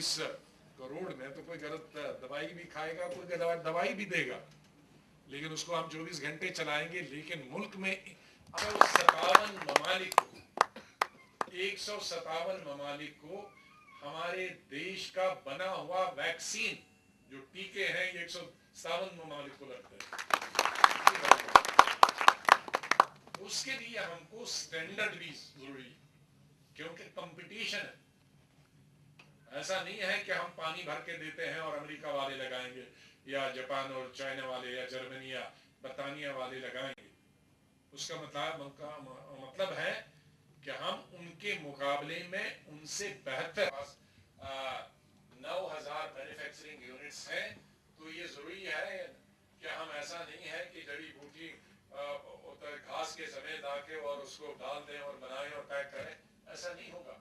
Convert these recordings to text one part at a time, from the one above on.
इस करोड़ में तो कोई गलत दवाई भी खाएगा, कोई दवाई भी देगा, लेकिन उसको हम 24 घंटे चलाएंगे। लेकिन मुल्क में 157 ममालिक को 157 ममालिक को हमारे देश का बना हुआ वैक्सीन जो टीके हैं 157 ममालिक को लगते हैं। उसके लिए हमको स्टैंडर्ड भी जरूरी, क्योंकि कंपटीशन है। ऐसा नहीं है कि हम पानी भर के देते हैं और अमेरिका वाले लगाएंगे या जापान और चाइना वाले या जर्मनी या बर्तानिया वाले लगाएंगे। उसका मतलब है कि हम उनके मुकाबले में उनसे बेहतर 9,000 मैन्युफैक्चरिंग यूनिट्स हैं। तो ये जरूरी है कि हम ऐसा नहीं है कि जड़ी बूटी घास के समेत आके और उसको डाल दें और बनाएं और पैक करें। ऐसा नहीं होगा,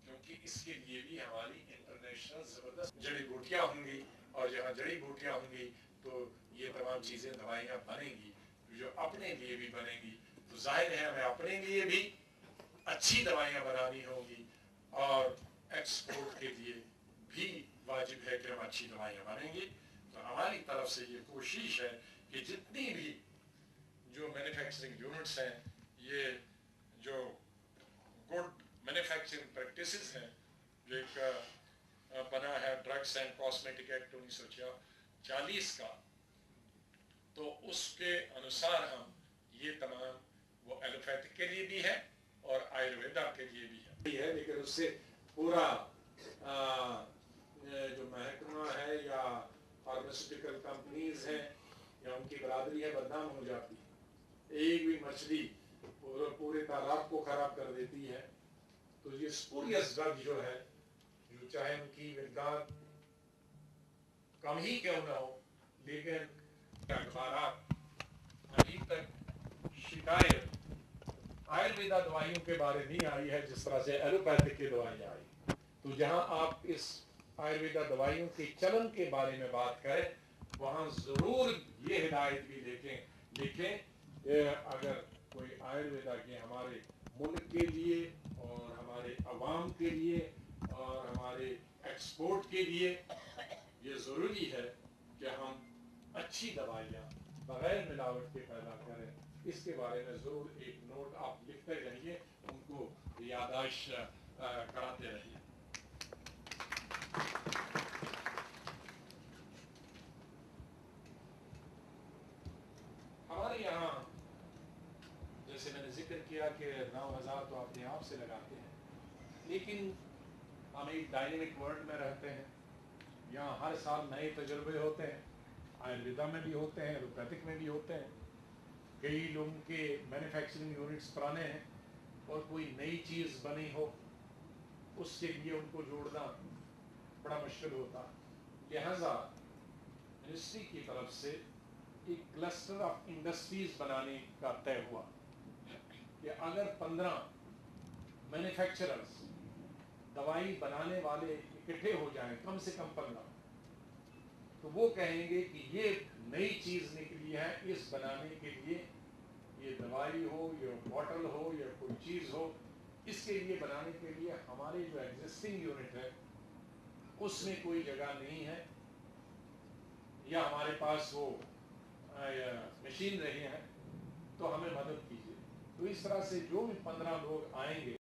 क्योंकि इसके लिए भी हमारी इंटरनेशनल जबरदस्त जड़ी बूटियां होंगी, और जहाँ जड़ी बूटियां होंगी तो ये तमाम चीजें दवाइयां बनेंगी, जो अपने लिए भी बनेंगी। तो जाहिर है हमें अपने लिए भी अच्छी दवाइयां बनानी होंगी और एक्सपोर्ट के लिए भी वाजिब है कि हम अच्छी दवाइयां बनेंगे। तो हमारी तरफ से ये कोशिश है कि जितनी भी जो मैन्युफैक्चरिंग यूनिट्स हैं, ये जो गुड मैन्युफैक्चरिंग प्रैक्टिसेस हैं, जो एक बना है ड्रग्स एंड कॉस्मेटिक एक्ट 1940 का, तो उसके अनुसार हम ये तमाम वो एलोपैथिक के लिए भी है और आयुर्वेदा के लिए भी है। लेकिन उससे पूरा जो महकमा है या फार्मास्यूटिकल कंपनीज हैं या उनकी बरादरी है बदनाम हो जाती है। एक भी मछली पूरे तालाब को खराब कर देती है। तो ये स्पूरियस ड्रग जो है, जो चाहे उनकी मिकदार कम ही क्यों ना हो, लेकिन अखबारात अभी तक शिकायत आयुर्वेदा दवाइयों के बारे नहीं आई है जिस तरह से एलोपैथिक की दवाइयाँ आई। तो जहां आप इस आयुर्वेदा दवाइयों के चलन के बारे में बात करें, वहां जरूर ये हिदायत भी लिखें अगर कोई आयुर्वेदा के हमारे मुल्क के लिए और हमारे अवाम के लिए और हमारे एक्सपोर्ट के लिए ये ज़रूरी है कि हम अच्छी दवाइयाँ बगैर मिलावट के पैदा करें। इसके बारे में ज़रूर एक नोट आप लिखते रहिए, उनको याददाश्त कराते रहिए। हमारे यहाँ जैसे मैंने जिक्र किया कि 9,000 तो अपने आप से लगाते हैं, लेकिन हम एक डायनेमिक वर्ल्ड में रहते हैं। यहाँ हर साल नए तजुर्बे होते हैं, आयुर्वेदा में भी होते हैं, एलोपैथिक में भी होते हैं। कई लोगों के मैन्युफैक्चरिंग यूनिट्स पुराने हैं और कोई नई चीज़ बनी हो, उसके लिए उनको जोड़ना बड़ा मुश्किल होता। लिहाजा मिनिस्ट्री की तरफ से एक क्लस्टर ऑफ इंडस्ट्रीज बनाने का तय हुआ कि अगर 15 मैन्युफैक्चरर्स दवाई बनाने वाले इकट्ठे हो जाएं, कम से कम 15, तो वो कहेंगे कि ये नई चीज़ निकली है, इस बनाने के लिए, ये दवाई हो या बॉटल हो या कोई चीज़ हो, इसके लिए बनाने के लिए हमारे जो एग्जिस्टिंग यूनिट है उसमें कोई जगह नहीं है या हमारे पास वो मशीन नहीं है, तो हमें मदद कीजिए। तो इस तरह से जो भी 15 लोग आएंगे